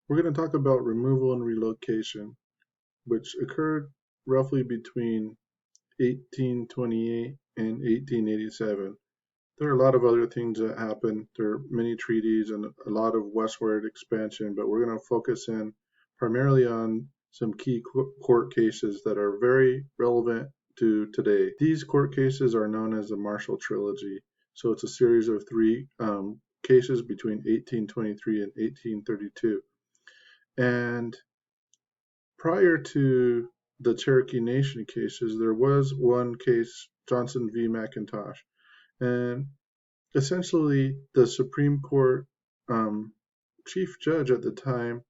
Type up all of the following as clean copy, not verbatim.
We're going to talk about removal and relocation, which occurred roughly between 1828 and 1887. There are a lot of other things that happened. There are many treaties and a lot of westward expansion, but we're going to focus in primarily on some key court cases that are very relevant to today. These court cases are known as the Marshall Trilogy. So it's a series of three cases between 1823 and 1832. And prior to the Cherokee Nation cases, there was one case, Johnson v. McIntosh. And essentially, the Supreme Court chief judge at the time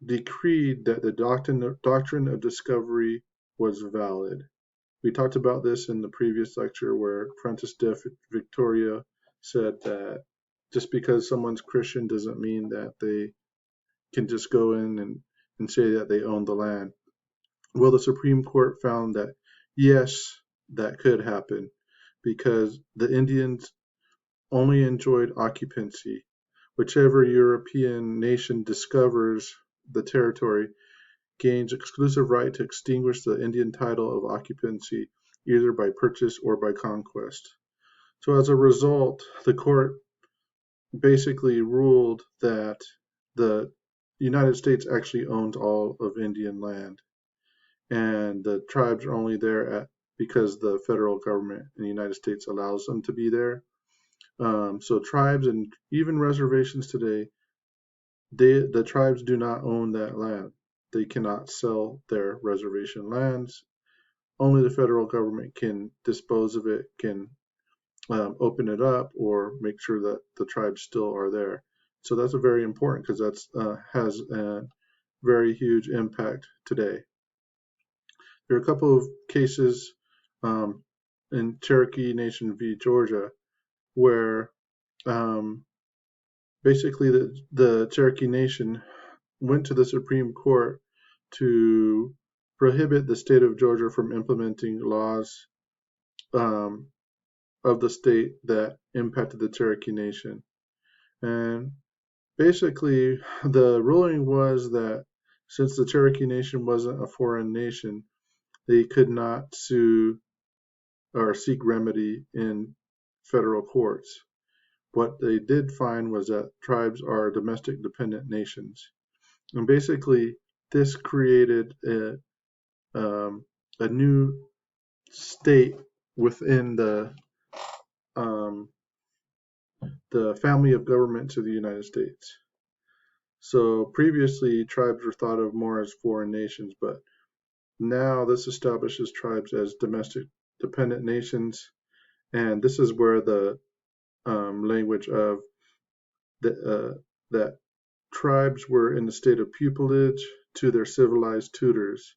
decreed that the doctrine of discovery was valid. We talked about this in the previous lecture where Francis de Victoria said that just because someone's Christian doesn't mean that they can just go in and say that they own the land. Well, the Supreme Court found that yes, that could happen because the Indians only enjoyed occupancy. Whichever European nation discovers the territory gains exclusive right to extinguish the Indian title of occupancy either by purchase or by conquest. So as a result, the court basically ruled that the United States actually owns all of Indian land, and the tribes are only there because the federal government in the United States allows them to be there. So tribes and even reservations today, the tribes do not own that land. They cannot sell their reservation lands. Only the federal government can dispose of it, can open it up, or make sure that the tribes still are there. So that's a very important because that has a very huge impact today. There are a couple of cases in Cherokee Nation v. Georgia where basically the Cherokee Nation went to the Supreme Court to prohibit the state of Georgia from implementing laws of the state that impacted the Cherokee Nation. And basically, the ruling was that since the Cherokee Nation wasn't a foreign nation, they could not sue or seek remedy in federal courts. What they did find was that tribes are domestic dependent nations. And basically, this created a new state within the family of governments of the United States. So previously, tribes were thought of more as foreign nations, but now this establishes tribes as domestic dependent nations, and this is where the language of that tribes were in the state of pupilage to their civilized tutors.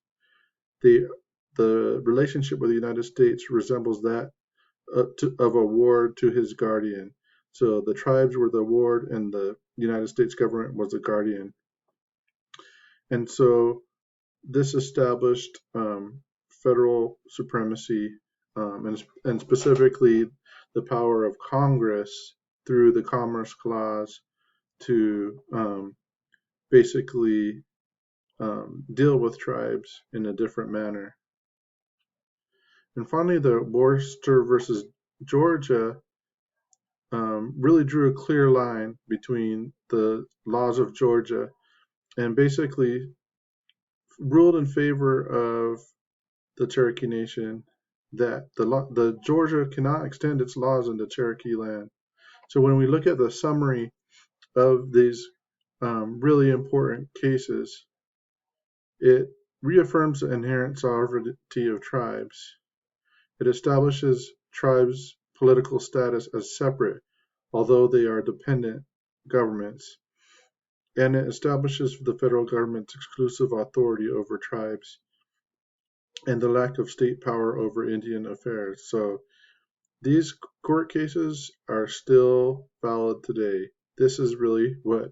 The relationship with the United States resembles that of a ward to his guardian. So the tribes were the ward and the United States government was the guardian. And so this established federal supremacy and specifically the power of Congress through the Commerce Clause to basically deal with tribes in a different manner. And finally, the Worcester versus Georgia really drew a clear line between the laws of Georgia and basically ruled in favor of the Cherokee Nation that the Georgia cannot extend its laws into Cherokee land. So when we look at the summary of these really important cases, it reaffirms the inherent sovereignty of tribes. It establishes tribes' political status as separate, although they are dependent governments. And it establishes the federal government's exclusive authority over tribes and the lack of state power over Indian affairs. So these court cases are still valid today. This is really what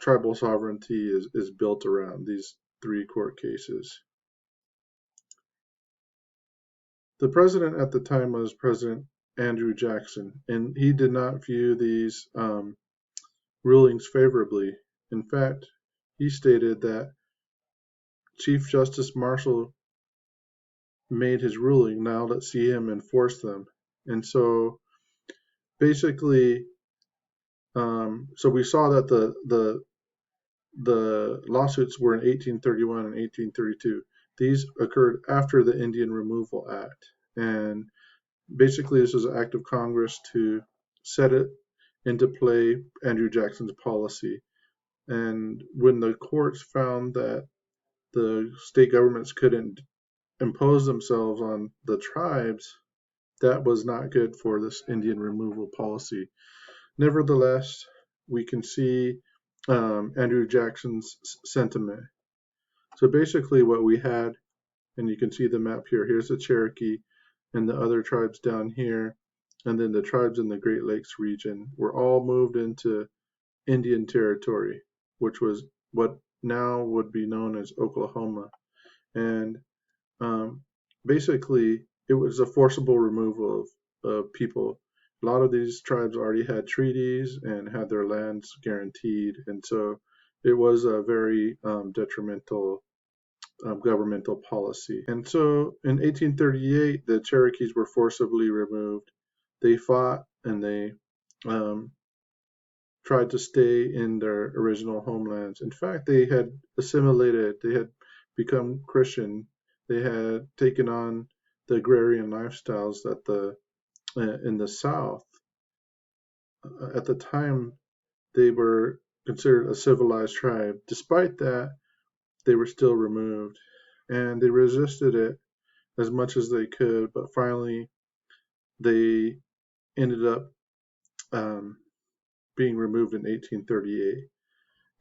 tribal sovereignty is built around, these three court cases. The president at the time was President Andrew Jackson, and he did not view these rulings favorably. In fact, he stated that Chief Justice Marshall made his ruling, now let's see him enforce them. And so basically, so we saw that the lawsuits were in 1831 and 1832. These occurred after the Indian Removal Act. And basically, this is an act of Congress to set it into play, Andrew Jackson's policy. And when the courts found that the state governments couldn't impose themselves on the tribes, that was not good for this Indian removal policy. Nevertheless, we can see Andrew Jackson's sentiment. So basically what we had, and you can see the map here, here's the Cherokee and the other tribes down here, and then the tribes in the Great Lakes region were all moved into Indian territory, which was what now would be known as Oklahoma. And basically, it was a forcible removal of people. A lot of these tribes already had treaties and had their lands guaranteed, and so it was a very detrimental governmental policy. And so in 1838, the Cherokees were forcibly removed. They fought and they tried to stay in their original homelands. In fact, they had assimilated, they had become Christian, they had taken on the agrarian lifestyles that in the South. At the time, they were considered a civilized tribe. Despite that, they were still removed, and they resisted it as much as they could, but finally they ended up being removed in 1838.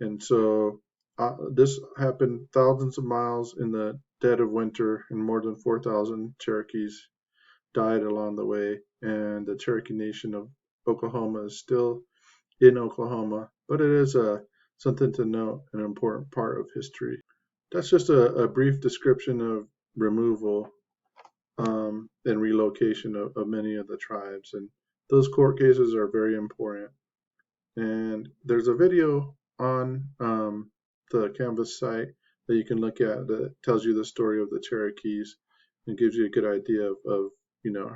And so this happened thousands of miles in the dead of winter, and more than 4,000 Cherokees died along the way. And the Cherokee Nation of Oklahoma is still in Oklahoma, but it is something to note, an important part of history. That's just a brief description of removal and relocation of many of the tribes. And those court cases are very important. And there's a video on the Canvas site that you can look at that tells you the story of the Cherokees and gives you a good idea of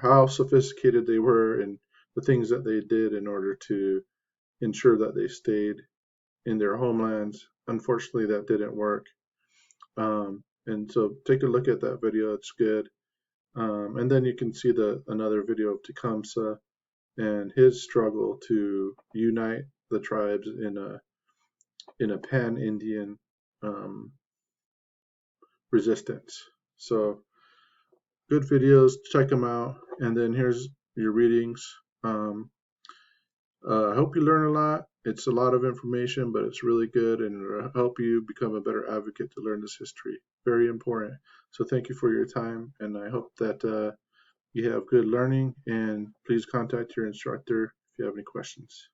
how sophisticated they were and the things that they did in order to ensure that they stayed in their homelands. Unfortunately, that didn't work. And so take a look at that video. It's good. And then you can see another video of Tecumseh and his struggle to unite the tribes in a pan-Indian resistance. So good videos, check them out. And then here's your readings. I hope you learn a lot. It's a lot of information, but it's really good, and it'll help you become a better advocate to learn this history. Very important. So thank you for your time, and I hope that you have good learning, and please contact your instructor if you have any questions.